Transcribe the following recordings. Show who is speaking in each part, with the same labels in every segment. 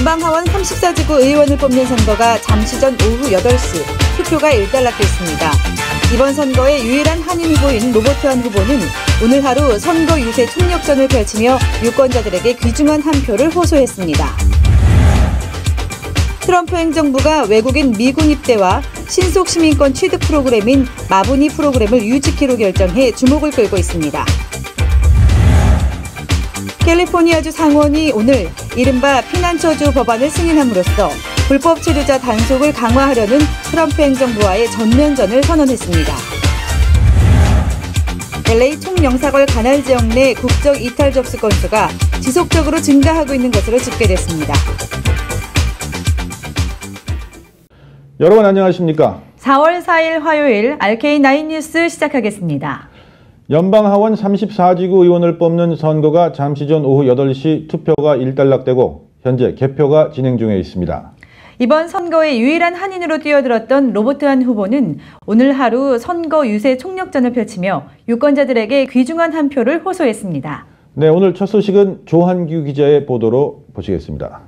Speaker 1: 연방하원 34지구 의원을 뽑는 선거가 잠시 전 오후 8시 투표가 일단락됐습니다. 이번 선거의 유일한 한인 후보인 로버트 한 후보는 오늘 하루 선거 유세 총력전을 펼치며 유권자들에게 귀중한 한 표를 호소했습니다. 트럼프 행정부가 외국인 미군 입대와 신속 시민권 취득 프로그램인 마부니 프로그램을 유지키로 결정해 주목을 끌고 있습니다. 캘리포니아주 상원이 오늘 이른바 피난처주 법안을 승인함으로써 불법 체류자 단속을 강화하려는 트럼프 행정부와의 전면전을 선언했습니다. LA 총영사걸 가날 지역 내 국적 이탈 접수 건수가 지속적으로 증가하고 있는 것으로 집계됐습니다.
Speaker 2: 여러분 안녕하십니까?
Speaker 1: 4월 4일 화요일 RK9 뉴스 시작하겠습니다.
Speaker 2: 연방하원 34지구 의원을 뽑는 선거가 잠시 전 오후 8시 투표가 일단락되고 현재 개표가 진행 중에 있습니다.
Speaker 1: 이번 선거의 유일한 한인으로 뛰어들었던 로버트 한 후보는 오늘 하루 선거 유세 총력전을 펼치며 유권자들에게 귀중한 한 표를 호소했습니다.
Speaker 2: 네, 오늘 첫 소식은 조한규 기자의 보도로 보시겠습니다.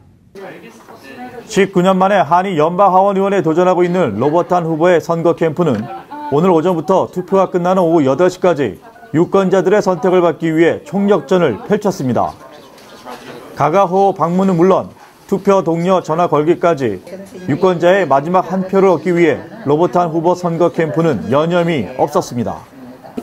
Speaker 3: 19년 만에 한인 연방하원 의원에 도전하고 있는 로버트 한 후보의 선거 캠프는 오늘 오전부터 투표가 끝나는 오후 8시까지 유권자들의 선택을 받기 위해 총력전을 펼쳤습니다. 가가호 방문은 물론 투표 동료 전화 걸기까지 유권자의 마지막 한 표를 얻기 위해 로버트 한 후보 선거 캠프는 여념이 없었습니다.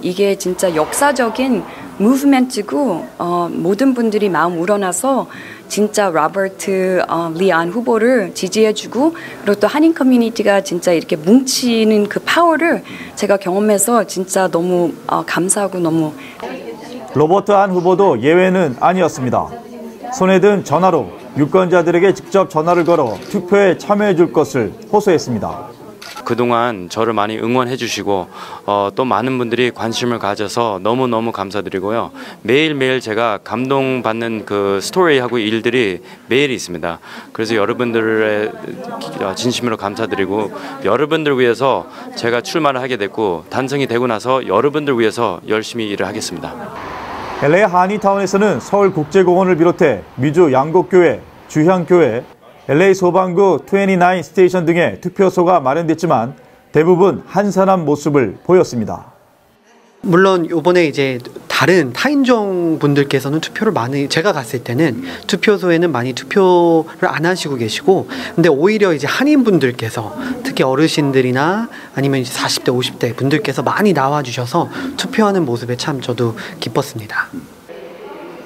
Speaker 4: 이게 진짜 역사적인 무브먼트고 모든 분들이 마음 우러나서 진짜 로버트 리 안 후보를 지지해주고 그리고 또 한인 커뮤니티가 진짜 이렇게 뭉치는 그 파워를 제가 경험해서 진짜 너무 감사하고 너무.
Speaker 3: 로버트 한 후보도 예외는 아니었습니다. 손에 든 전화로 유권자들에게 직접 전화를 걸어 투표에 참여해 줄 것을 호소했습니다.
Speaker 5: 그동안 저를 많이 응원해 주시고 또 많은 분들이 관심을 가져서 너무너무 감사드리고요. 매일매일 제가 감동받는 그 스토리하고 일들이 매일 있습니다. 그래서 여러분들의 진심으로 감사드리고 여러분들 위해서 제가 출마를 하게 됐고 당선이 되고 나서 여러분들 위해서 열심히 일을 하겠습니다.
Speaker 3: LA 한인타운에서는 서울국제공원을 비롯해 미주 양곡교회, 주향교회, LA 소방구 29 스테이션 등의 투표소가 마련됐지만 대부분 한산한 모습을 보였습니다.
Speaker 6: 물론 이번에 이제 다른 타인종 분들께서는 투표를 많이, 제가 갔을 때는 투표소에는 많이 투표를 안 하시고 계시고, 근데 오히려 이제 한인 분들께서 특히 어르신들이나 아니면 이제 40대 50대 분들께서 많이 나와 주셔서 투표하는 모습에 참 저도 기뻤습니다.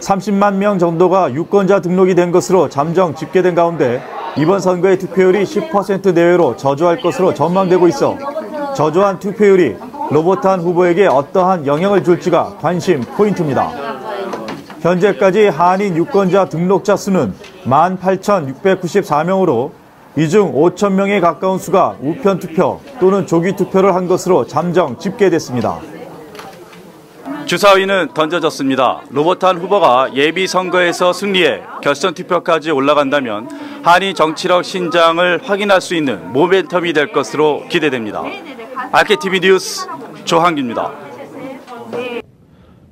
Speaker 3: 30만 명 정도가 유권자 등록이 된 것으로 잠정 집계된 가운데 이번 선거의 투표율이 10% 내외로 저조할 것으로 전망되고 있어 저조한 투표율이 로버트 한 후보에게 어떠한 영향을 줄지가 관심 포인트입니다. 현재까지 한인 유권자 등록자 수는 18,694명으로 이 중 5,000명에 가까운 수가 우편 투표 또는 조기 투표를 한 것으로 잠정 집계됐습니다.
Speaker 7: 주사위는 던져졌습니다. 로버트 한 후보가 예비 선거에서 승리해 결선 투표까지 올라간다면 한인 정치력 신장을 확인할 수 있는 모멘텀이 될 것으로 기대됩니다. RKTV 뉴스 조한규입니다.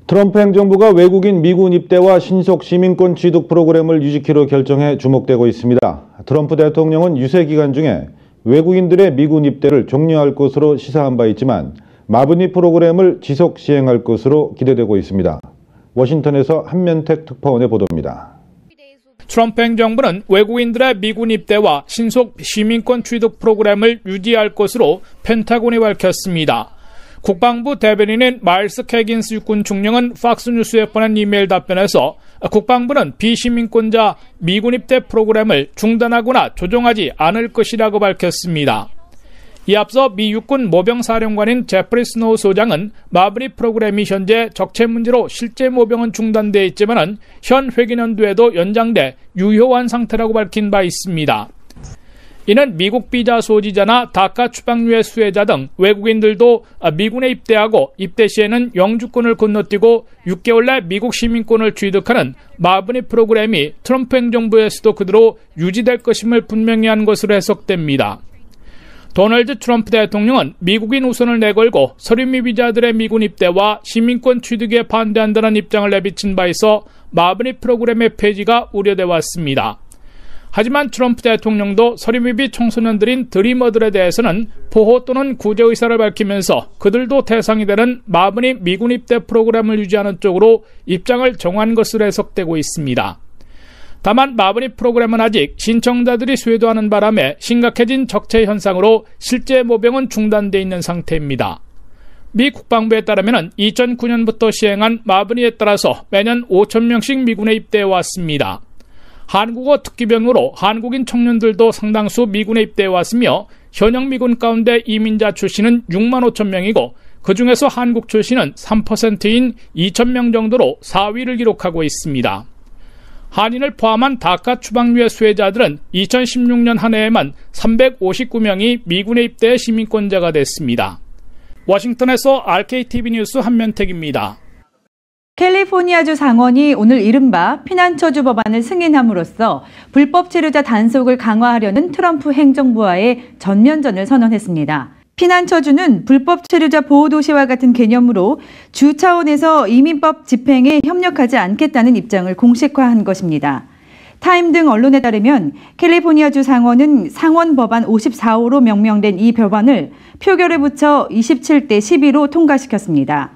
Speaker 2: 트럼프 행정부가 외국인 미군 입대와 신속 시민권 취득 프로그램을 유지키로 결정해 주목되고 있습니다. 트럼프 대통령은 유세 기간 중에 외국인들의 미군 입대를 종료할 것으로 시사한 바 있지만 마부니 프로그램을 지속 시행할 것으로 기대되고 있습니다. 워싱턴에서 한면택 특파원의 보도입니다.
Speaker 8: 트럼프 행정부는 외국인들의 미군 입대와 신속 시민권 취득 프로그램을 유지할 것으로 펜타곤이 밝혔습니다. 국방부 대변인인 마일스 캐긴스 육군 총령은 팍스뉴스에 보낸 이메일 답변에서 국방부는 비시민권자 미군 입대 프로그램을 중단하거나 조정하지 않을 것이라고 밝혔습니다. 이 앞서 미 육군 모병사령관인 제프리 스노우 소장은 마부니 프로그램이 현재 적체 문제로 실제 모병은 중단돼 있지만 현 회기년도에도 연장돼 유효한 상태라고 밝힌 바 있습니다. 이는 미국 비자 소지자나 다카 추방유예 수혜자 등 외국인들도 미군에 입대하고 입대 시에는 영주권을 건너뛰고 6개월 내 미국 시민권을 취득하는 마부니 프로그램이 트럼프 행정부에서도 그대로 유지될 것임을 분명히 한 것으로 해석됩니다. 도널드 트럼프 대통령은 미국인 우선을 내걸고 서류미 비자들의 미군 입대와 시민권 취득에 반대한다는 입장을 내비친 바 있어 마부니 프로그램의 폐지가 우려돼 왔습니다. 하지만 트럼프 대통령도 서류미비 청소년들인 드리머들에 대해서는 보호 또는 구제 의사를 밝히면서 그들도 대상이 되는 마브니 미군 입대 프로그램을 유지하는 쪽으로 입장을 정한 것으로 해석되고 있습니다. 다만 마브니 프로그램은 아직 신청자들이 쇄도하는 바람에 심각해진 적체 현상으로 실제 모병은 중단돼 있는 상태입니다. 미 국방부에 따르면 2009년부터 시행한 마브니에 따라서 매년 5,000명씩 미군에 입대해 왔습니다. 한국어 특기병으로 한국인 청년들도 상당수 미군에 입대해 왔으며 현역 미군 가운데 이민자 출신은 6만 5천 명이고 그중에서 한국 출신은 3%인 2,000명 정도로 4위를 기록하고 있습니다. 한인을 포함한 다카 추방유해 수혜자들은 2016년 한 해에만 359명이 미군에 입대해 시민권자가 됐습니다. 워싱턴에서 RKTV 뉴스 한면택입니다.
Speaker 1: 캘리포니아주 상원이 오늘 이른바 피난처주 법안을 승인함으로써 불법 체류자 단속을 강화하려는 트럼프 행정부와의 전면전을 선언했습니다. 피난처주는 불법 체류자 보호도시와 같은 개념으로 주 차원에서 이민법 집행에 협력하지 않겠다는 입장을 공식화한 것입니다. 타임 등 언론에 따르면 캘리포니아주 상원은 상원 법안 54호로 명명된 이 법안을 표결에 붙여 27대 12로 통과시켰습니다.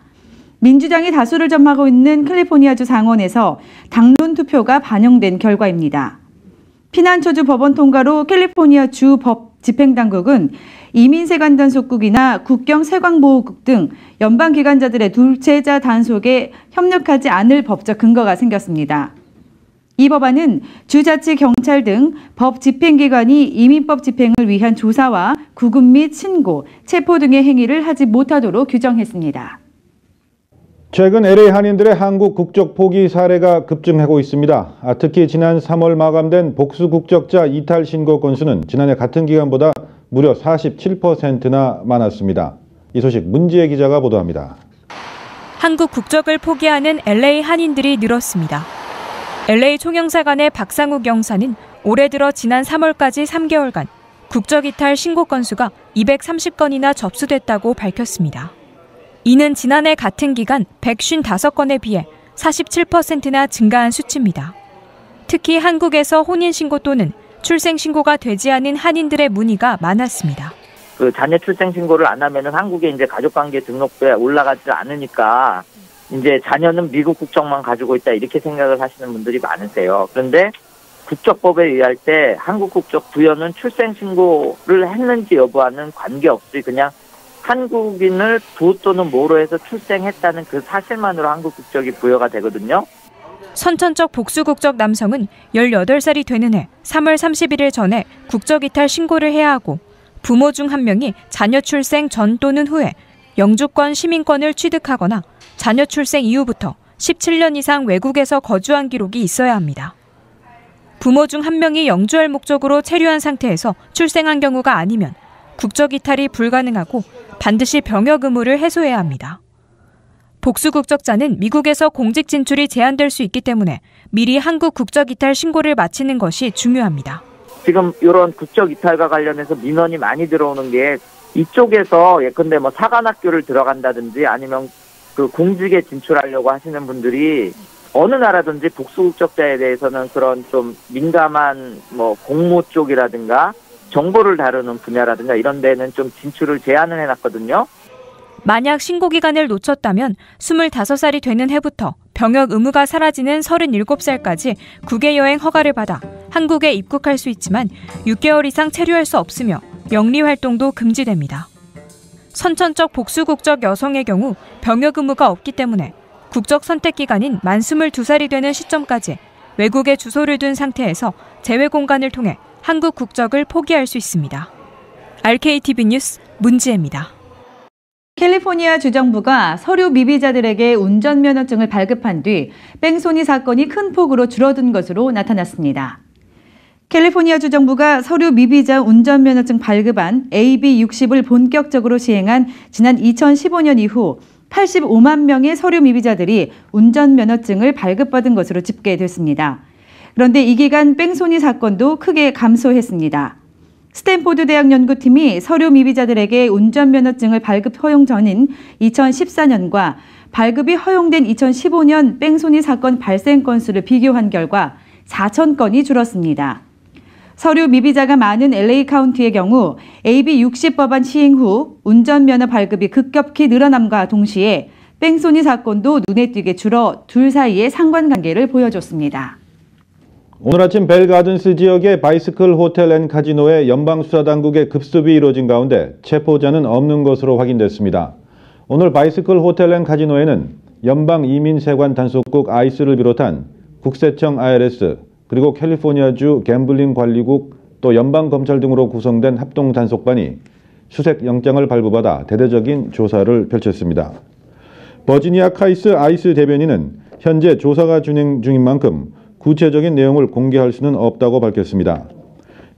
Speaker 1: 민주당이 다수를 점하고 있는 캘리포니아주 상원에서 당론 투표가 반영된 결과입니다. 피난처주 법원 통과로 캘리포니아주 법 집행당국은 이민세관단속국이나 국경세관보호국 등 연방기관자들의 둘째자 단속에 협력하지 않을 법적 근거가 생겼습니다. 이 법안은 주자치 경찰 등 법 집행기관이 이민법 집행을 위한 조사와 구금 및 신고, 체포 등의 행위를 하지 못하도록 규정했습니다.
Speaker 2: 최근 LA 한인들의 한국 국적 포기 사례가 급증하고 있습니다. 특히 지난 3월 마감된 복수 국적자 이탈 신고 건수는 지난해 같은 기간보다 무려 47%나 많았습니다. 이 소식 문지혜 기자가 보도합니다.
Speaker 9: 한국 국적을 포기하는 LA 한인들이 늘었습니다. LA 총영사관의 박상욱 영사는 올해 들어 지난 3월까지 3개월간 국적 이탈 신고 건수가 230건이나 접수됐다고 밝혔습니다. 이는 지난해 같은 기간 155건에 비해 47%나 증가한 수치입니다. 특히 한국에서 혼인신고 또는 출생신고가 되지 않은 한인들의 문의가 많았습니다.
Speaker 10: 자녀 출생신고를 안 하면은 한국에 이제 가족관계 등록부에 올라가지 않으니까 이제 자녀는 미국 국적만 가지고 있다 이렇게 생각을 하시는 분들이 많으세요. 그런데 국적법에 의할 때 한국 국적 부여는 출생신고를 했는지 여부와는 관계없이 그냥 한국인을 부 또는 모로 해서 출생했다는 그 사실만으로 한국 국적이 부여가 되거든요.
Speaker 9: 선천적 복수 국적 남성은 18살이 되는 해 3월 31일 전에 국적 이탈 신고를 해야 하고 부모 중 한 명이 자녀 출생 전 또는 후에 영주권 시민권을 취득하거나 자녀 출생 이후부터 17년 이상 외국에서 거주한 기록이 있어야 합니다. 부모 중 한 명이 영주할 목적으로 체류한 상태에서 출생한 경우가 아니면 국적 이탈이 불가능하고 반드시 병역 의무를 해소해야 합니다. 복수 국적자는 미국에서 공직 진출이 제한될 수 있기 때문에 미리 한국 국적 이탈 신고를 마치는 것이 중요합니다.
Speaker 10: 지금 이런 국적 이탈과 관련해서 민원이 많이 들어오는 게 이쪽에서 예컨대 뭐 사관학교를 들어간다든지 아니면 그 공직에 진출하려고 하시는 분들이 어느 나라든지 복수 국적자에 대해서는 그런 좀 민감한 뭐 공무 쪽이라든가 정보를 다루는 분야라든가 이런 데는 좀 진출을 제한을 해놨거든요.
Speaker 9: 만약 신고 기간을 놓쳤다면 25살이 되는 해부터 병역 의무가 사라지는 37살까지 국외 여행 허가를 받아 한국에 입국할 수 있지만 6개월 이상 체류할 수 없으며 영리 활동도 금지됩니다. 선천적 복수 국적 여성의 경우 병역 의무가 없기 때문에 국적 선택 기간인 만 22살이 되는 시점까지 외국에 주소를 둔 상태에서 재외 공간을 통해 한국 국적을 포기할 수 있습니다. RKTV 뉴스 문지혜입니다.
Speaker 1: 캘리포니아 주정부가 서류 미비자들에게 운전면허증을 발급한 뒤 뺑소니 사건이 큰 폭으로 줄어든 것으로 나타났습니다. 캘리포니아 주정부가 서류 미비자 운전면허증 발급안 AB60을 본격적으로 시행한 지난 2015년 이후 85만 명의 서류 미비자들이 운전면허증을 발급받은 것으로 집계됐습니다. 그런데 이 기간 뺑소니 사건도 크게 감소했습니다. 스탠포드 대학 연구팀이 서류 미비자들에게 운전면허증을 발급 허용 전인 2014년과 발급이 허용된 2015년 뺑소니 사건 발생 건수를 비교한 결과 4,000건이 줄었습니다. 서류 미비자가 많은 LA 카운티의 경우 AB 60 법안 시행 후 운전면허 발급이 급격히 늘어남과 동시에 뺑소니 사건도 눈에 띄게 줄어 둘 사이의 상관관계를 보여줬습니다.
Speaker 2: 오늘 아침 벨가든스 지역의 바이스클 호텔 앤 카지노에 연방수사당국의 급습이 이루어진 가운데 체포자는 없는 것으로 확인됐습니다. 오늘 바이스클 호텔 앤 카지노에는 연방이민세관 단속국 ICE를 비롯한 국세청 IRS, 그리고 캘리포니아주 갬블링 관리국, 또 연방검찰 등으로 구성된 합동단속반이 수색 영장을 발부받아 대대적인 조사를 펼쳤습니다. 버지니아 카이스 아이스 대변인은 현재 조사가 진행 중인 만큼 구체적인 내용을 공개할 수는 없다고 밝혔습니다.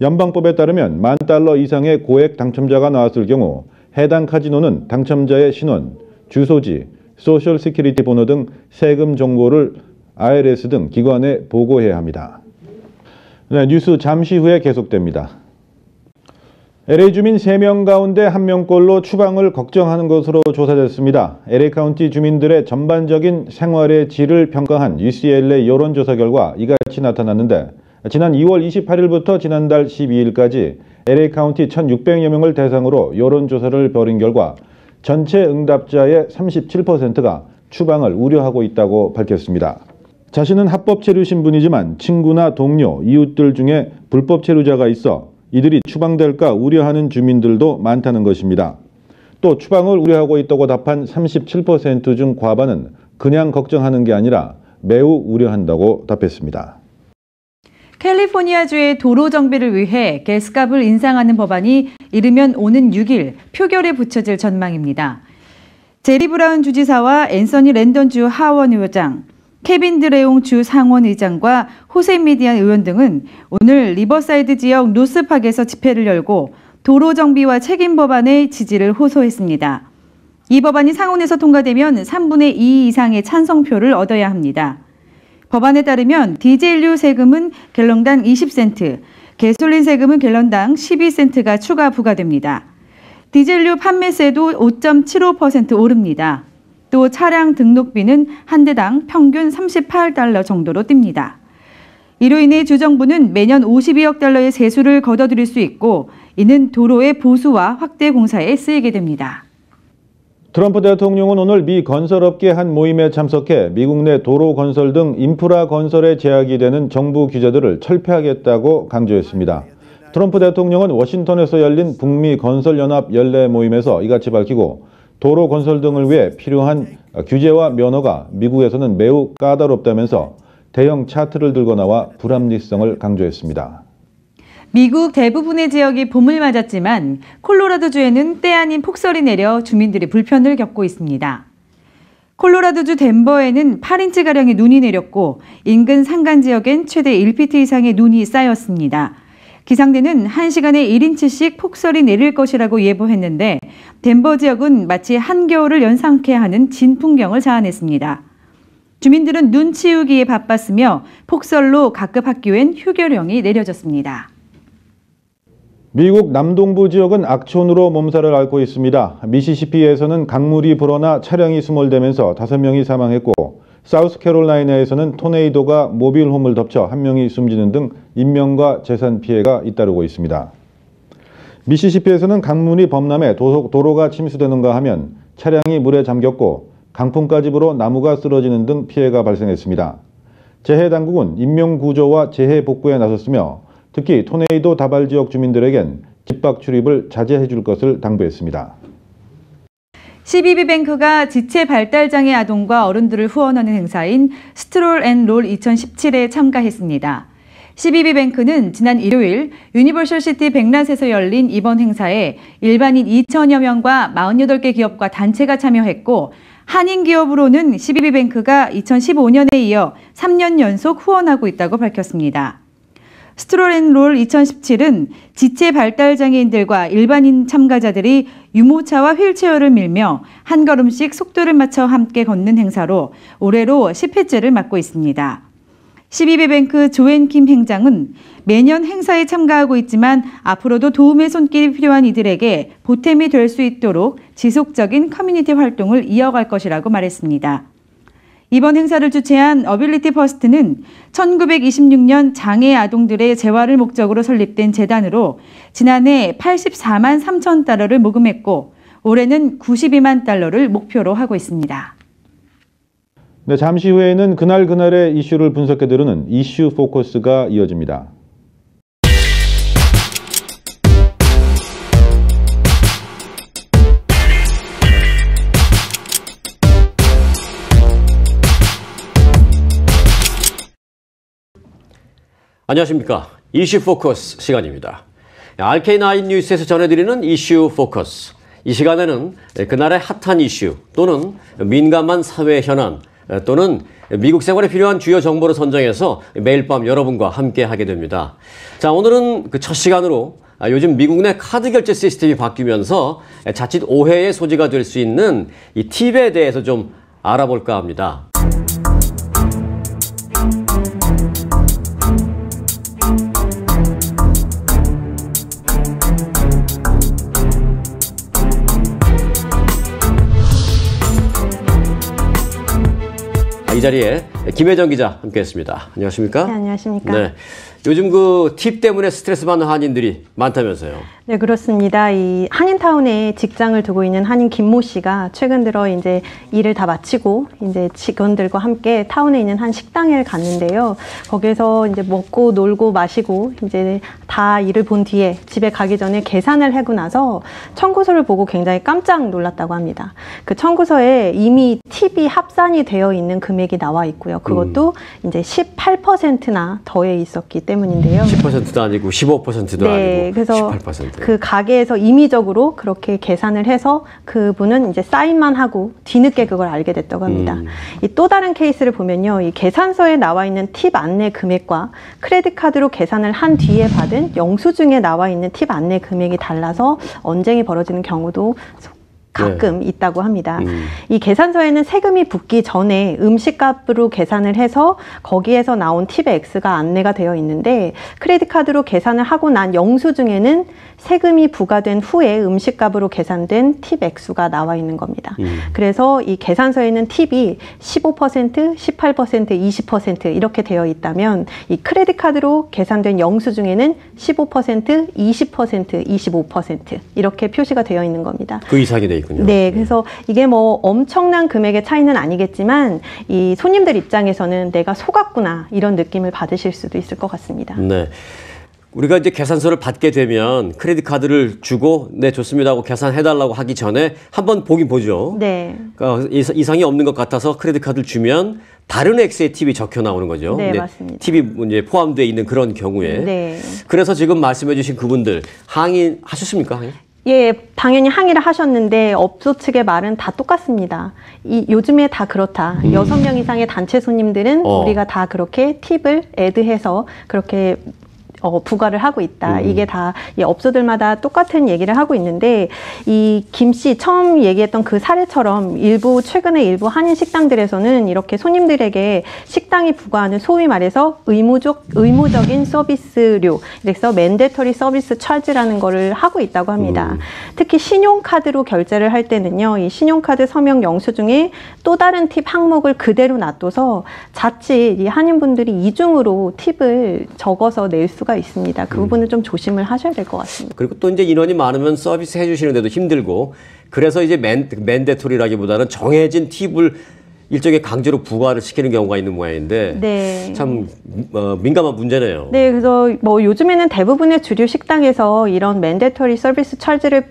Speaker 2: 연방법에 따르면 $10,000 이상의 고액 당첨자가 나왔을 경우 해당 카지노는 당첨자의 신원, 주소지, 소셜 시큐리티 번호 등 세금 정보를 IRS 등 기관에 보고해야 합니다. 네, 뉴스 잠시 후에 계속됩니다. LA 주민 3명 가운데 1명꼴로 추방을 걱정하는 것으로 조사됐습니다. LA 카운티 주민들의 전반적인 생활의 질을 평가한 UCLA 여론조사 결과 이같이 나타났는데, 지난 2월 28일부터 지난달 12일까지 LA 카운티 1,600여 명을 대상으로 여론조사를 벌인 결과 전체 응답자의 37%가 추방을 우려하고 있다고 밝혔습니다. 자신은 합법 체류 신분이지만 친구나 동료, 이웃들 중에 불법 체류자가 있어 이들이 추방될까 우려하는 주민들도 많다는 것입니다. 또 추방을 우려하고 있다고 답한 37% 중 과반은 그냥 걱정하는 게 아니라 매우 우려한다고 답했습니다.
Speaker 1: 캘리포니아주의 도로 정비를 위해 가스값을 인상하는 법안이 이르면 오는 6일 표결에 붙여질 전망입니다. 제리 브라운 주지사와 앤서니 랜던주 하원 의장, 케빈 드레옹 주 상원의장과 호세 미디안 의원 등은 오늘 리버사이드 지역 노스팍에서 집회를 열고 도로 정비와 책임 법안의 지지를 호소했습니다. 이 법안이 상원에서 통과되면 3분의 2 이상의 찬성표를 얻어야 합니다. 법안에 따르면 디젤류 세금은 갤런당 20센트, 가솔린 세금은 갤런당 12센트가 추가 부과됩니다. 디젤류 판매세도 5.75% 오릅니다. 또 차량 등록비는 한 대당 평균 $38 정도로 뜁니다. 이로 인해 주정부는 매년 $52억 달러의 세수를 걷어들일 수 있고, 이는 도로의 보수와 확대 공사에 쓰이게 됩니다.
Speaker 2: 트럼프 대통령은 오늘 미 건설업계 한 모임에 참석해 미국 내 도로 건설 등 인프라 건설에 제약이 되는 정부 규제들을 철폐하겠다고 강조했습니다. 트럼프 대통령은 워싱턴에서 열린 북미 건설연합 연례 모임에서 이같이 밝히고, 도로 건설 등을 위해 필요한 규제와 면허가 미국에서는 매우 까다롭다면서 대형 차트를 들고 나와 불합리성을 강조했습니다.
Speaker 1: 미국 대부분의 지역이 봄을 맞았지만 콜로라도주에는 때 아닌 폭설이 내려 주민들이 불편을 겪고 있습니다. 콜로라도주 덴버에는 8인치가량의 눈이 내렸고 인근 산간 지역엔 최대 1피트 이상의 눈이 쌓였습니다. 기상대는 1시간에 1인치씩 폭설이 내릴 것이라고 예보했는데 덴버 지역은 마치 한겨울을 연상케 하는 진풍경을 자아냈습니다. 주민들은 눈 치우기에 바빴으며 폭설로 각급 학교엔 휴교령이 내려졌습니다.
Speaker 2: 미국 남동부 지역은 악천후로 몸살을 앓고 있습니다. 미시시피에서는 강물이 불어나 차량이 수몰되면서 5명이 사망했고, 사우스캐롤라이나에서는 토네이도가 모빌홈을 덮쳐 1명이 숨지는 등 인명과 재산 피해가 잇따르고 있습니다. 미시시피에서는 강물이 범람해 도로가 침수되는가 하면 차량이 물에 잠겼고 강풍까지 불어 나무가 쓰러지는 등 피해가 발생했습니다. 재해당국은 인명구조와 재해복구에 나섰으며 특히 토네이도 다발 지역 주민들에겐 집밖 출입을 자제해 줄 것을 당부했습니다.
Speaker 1: CBB뱅크가 지체 발달장애 아동과 어른들을 후원하는 행사인 스트롤 앤 롤 2017에 참가했습니다. CBB뱅크는 지난 일요일 유니버셜시티 백란스에서 열린 이번 행사에 일반인 2,000여 명과 48개 기업과 단체가 참여했고, 한인 기업으로는 CBB뱅크가 2015년에 이어 3년 연속 후원하고 있다고 밝혔습니다. 스트롤 앤 롤 2017은 지체 발달장애인들과 일반인 참가자들이 유모차와 휠체어를 밀며 한 걸음씩 속도를 맞춰 함께 걷는 행사로 올해로 10회째를 맡고 있습니다. CBB뱅크 조앤킴 행장은 매년 행사에 참가하고 있지만 앞으로도 도움의 손길이 필요한 이들에게 보탬이 될 수 있도록 지속적인 커뮤니티 활동을 이어갈 것이라고 말했습니다. 이번 행사를 주최한 어빌리티 퍼스트는 1926년 장애 아동들의 재활을 목적으로 설립된 재단으로 지난해 84만 3천 달러를 모금했고 올해는 92만 달러를 목표로 하고 있습니다.
Speaker 2: 네, 잠시 후에는 그날의 이슈를 분석해드리는 이슈 포커스가 이어집니다.
Speaker 11: 안녕하십니까. 이슈 포커스 시간입니다. RK9 뉴스에서 전해드리는 이슈 포커스. 이 시간에는 그날의 핫한 이슈 또는 민감한 사회 현안 또는 미국 생활에 필요한 주요 정보를 선정해서 매일 밤 여러분과 함께 하게 됩니다. 자, 오늘은 그 첫 시간으로 요즘 미국 내 카드 결제 시스템이 바뀌면서 자칫 오해의 소지가 될 수 있는 이 팁에 대해서 좀 알아볼까 합니다. 이 자리에 김혜정 기자 함께했습니다. 안녕하십니까?
Speaker 12: 네, 안녕하십니까?
Speaker 11: 네, 요즘 그 팁 때문에 스트레스 받는 한인들이 많다면서요?
Speaker 12: 네, 그렇습니다. 이 한인타운에 직장을 두고 있는 한인 김모 씨가 최근 들어 이제 일을 다 마치고 이제 직원들과 함께 타운에 있는 한 식당에 갔는데요. 거기서 이제 먹고 놀고 마시고 이제 다 일을 본 뒤에 집에 가기 전에 계산을 하고 나서 청구서를 보고 굉장히 깜짝 놀랐다고 합니다. 그 청구서에 이미 팁이 합산이 되어 있는 금액이 나와 있고요. 그것도 이제 18%나 더해 있었기 때문인데요.
Speaker 11: 10%도 아니고 15%도
Speaker 12: 네,
Speaker 11: 아니고
Speaker 12: 그래서
Speaker 11: 18%.
Speaker 12: 그 가게에서 임의적으로 그렇게 계산을 해서 그분은 이제 사인만 하고 뒤늦게 그걸 알게 됐다고 합니다. 이 또 다른 케이스를 보면요. 이 계산서에 나와 있는 팁 안내 금액과 크레딧 카드로 계산을 한 뒤에 받은 영수증에 나와 있는 팁 안내 금액이 달라서 언쟁이 벌어지는 경우도 가끔 있다고 합니다. 이 계산서에는 세금이 붙기 전에 음식값으로 계산을 해서 거기에서 나온 팁의 액수가 안내가 되어 있는데 크레딧 카드로 계산을 하고 난 영수증에는 세금이 부과된 후에 음식값으로 계산된 팁 액수가 나와 있는 겁니다. 그래서 이 계산서에는 팁이 15%, 18%, 20% 이렇게 되어 있다면 이 크레딧 카드로 계산된 영수증에는 15%, 20%, 25% 이렇게 표시가 되어 있는 겁니다.
Speaker 11: 그 이상이 돼 있군요.
Speaker 12: 네, 그래서 이게 뭐 엄청난 금액의 차이는 아니겠지만 이 손님들 입장에서는 내가 속았구나 이런 느낌을 받으실 수도 있을 것 같습니다.
Speaker 11: 네. 우리가 이제 계산서를 받게 되면 크레딧 카드를 주고 네 좋습니다 하고 계산해달라고 하기 전에 한번 보긴 보죠.
Speaker 12: 네.
Speaker 11: 그러니까 이상이 없는 것 같아서 크레딧 카드를 주면 다른 액수의 팁이 적혀 나오는 거죠.
Speaker 12: 네, 맞습니다.
Speaker 11: 팁이 이제 포함되어 있는 그런 경우에.
Speaker 12: 네.
Speaker 11: 그래서 지금 말씀해주신 그분들 항의하셨습니까? 항의?
Speaker 12: 예, 당연히 항의를 하셨는데 업소 측의 말은 다 똑같습니다. 요즘에 다 그렇다. 6명 이상의 단체 손님들은 우리가 다 그렇게 팁을 애드해서 그렇게 부과를 하고 있다. 이게 다 이 업소들마다 똑같은 얘기를 하고 있는데 이 김 씨 처음 얘기했던 그 사례처럼 최근에 일부 한인 식당들에서는 이렇게 손님들에게 식당이 부과하는 소위 말해서 의무적인 서비스료, 그래서 맨데터리 서비스 차지라는 거를 하고 있다고 합니다. 특히 신용카드로 결제를 할 때는요, 이 신용카드 서명 영수증에 또 다른 팁 항목을 그대로 놔둬서 자칫 이 한인분들이 이중으로 팁을 적어서 낼 수가 있습니다. 그 부분을 좀 조심을 하셔야 될 것 같습니다.
Speaker 11: 그리고 또 이제 인원이 많으면 서비스 해주시는데도 힘들고 그래서 이제 맨데토리라기보다는 정해진 팁을 일종의 강제로 부과를 시키는 경우가 있는 모양인데
Speaker 12: 네.
Speaker 11: 참 민감한 문제네요.
Speaker 12: 네, 그래서 뭐 요즘에는 대부분의 주류 식당에서 이런 맨데터리 서비스 찰지를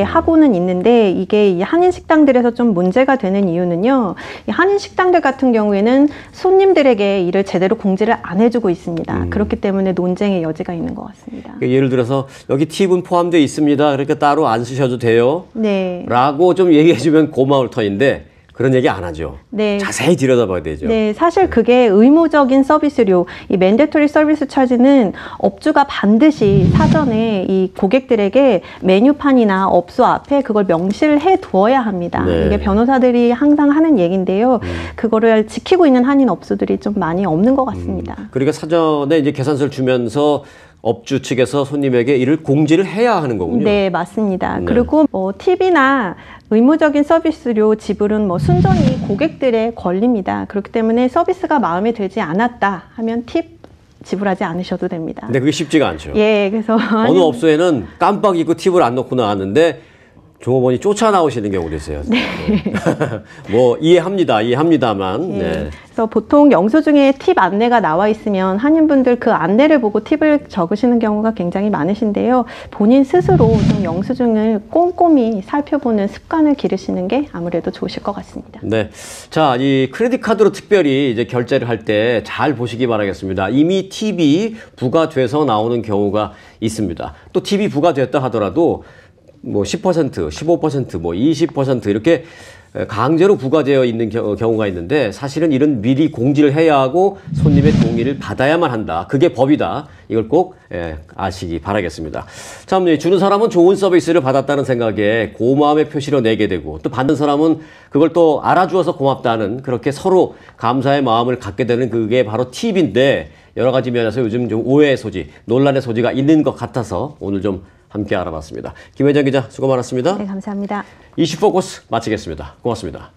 Speaker 12: 하고는 있는데 이게 이 한인 식당들에서 좀 문제가 되는 이유는요. 이 한인 식당들 같은 경우에는 손님들에게 이를 제대로 공지를 안 해주고 있습니다. 그렇기 때문에 논쟁의 여지가 있는 것 같습니다.
Speaker 11: 예를 들어서 여기 팁은 포함되어 있습니다. 그러니까 따로 안 쓰셔도 돼요.
Speaker 12: 네.
Speaker 11: 라고 좀 얘기해주면 고마울 터인데 그런 얘기 안 하죠.
Speaker 12: 네.
Speaker 11: 자세히 들여다봐야 되죠.
Speaker 12: 네, 사실 그게 의무적인 서비스료, 이 맨데토리 서비스 차지는 업주가 반드시 사전에 이 고객들에게 메뉴판이나 업소 앞에 그걸 명시를 해 두어야 합니다.
Speaker 11: 네.
Speaker 12: 이게 변호사들이 항상 하는 얘기인데요. 그거를 지키고 있는 한인 업소들이 좀 많이 없는 것 같습니다.
Speaker 11: 그러니까 사전에 이제 계산서를 주면서 업주 측에서 손님에게 이를 공지를 해야 하는 거군요.
Speaker 12: 네, 맞습니다.
Speaker 11: 네.
Speaker 12: 그리고 팁이나 의무적인 서비스료 지불은 순전히 고객들의 권리입니다. 그렇기 때문에 서비스가 마음에 들지 않았다 하면 팁 지불하지 않으셔도 됩니다.
Speaker 11: 근데 그게 쉽지가 않죠.
Speaker 12: 예, 그래서
Speaker 11: 어느 업소에는 깜빡 잊고 팁을 안 넣고 나왔는데 종업원이 쫓아나오시는 경우도 있어요.
Speaker 12: 네.
Speaker 11: 뭐 이해합니다만.
Speaker 12: 예.
Speaker 11: 네.
Speaker 12: 그래서 보통 영수증에 팁 안내가 나와 있으면 한인분들 그 안내를 보고 팁을 적으시는 경우가 굉장히 많으신데요. 본인 스스로 좀 영수증을 꼼꼼히 살펴보는 습관을 기르시는 게 아무래도 좋으실 것 같습니다.
Speaker 11: 네. 자, 이 크레딧 카드로 특별히 이제 결제를 할 때 잘 보시기 바라겠습니다. 이미 팁이 부과돼서 나오는 경우가 있습니다. 또 팁이 부과됐다 하더라도 뭐 10%, 15%, 뭐 20% 이렇게 강제로 부과되어 있는 경우가 있는데 사실은 이런 미리 공지를 해야 하고 손님의 동의를 받아야만 한다. 그게 법이다. 이걸 꼭 아시기 바라겠습니다. 참 주는 사람은 좋은 서비스를 받았다는 생각에 고마움의 표시로 내게 되고 또 받는 사람은 그걸 또 알아주어서 고맙다는 그렇게 서로 감사의 마음을 갖게 되는 그게 바로 팁인데 여러 가지 면에서 요즘 좀 오해의 소지, 논란의 소지가 있는 것 같아서 오늘 좀 함께 알아봤습니다. 김혜정 기자 수고 많았습니다.
Speaker 12: 네, 감사합니다.
Speaker 11: 이슈 포커스 마치겠습니다. 고맙습니다.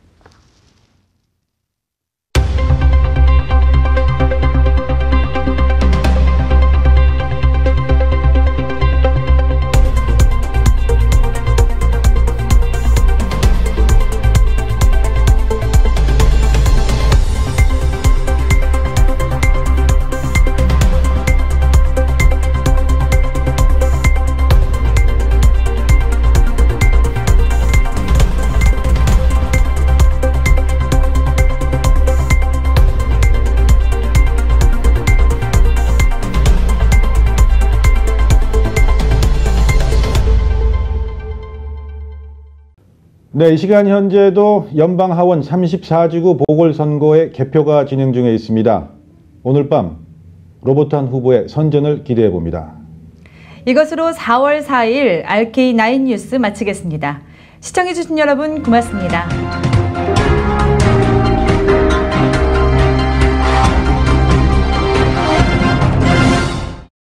Speaker 2: 네, 이 시간 현재도 연방하원 34지구 보궐선거의 개표가 진행 중에 있습니다. 오늘 밤 로보탄 후보의 선전을 기대해 봅니다.
Speaker 1: 이것으로 4월 4일 RK9 뉴스 마치겠습니다. 시청해주신 여러분 고맙습니다.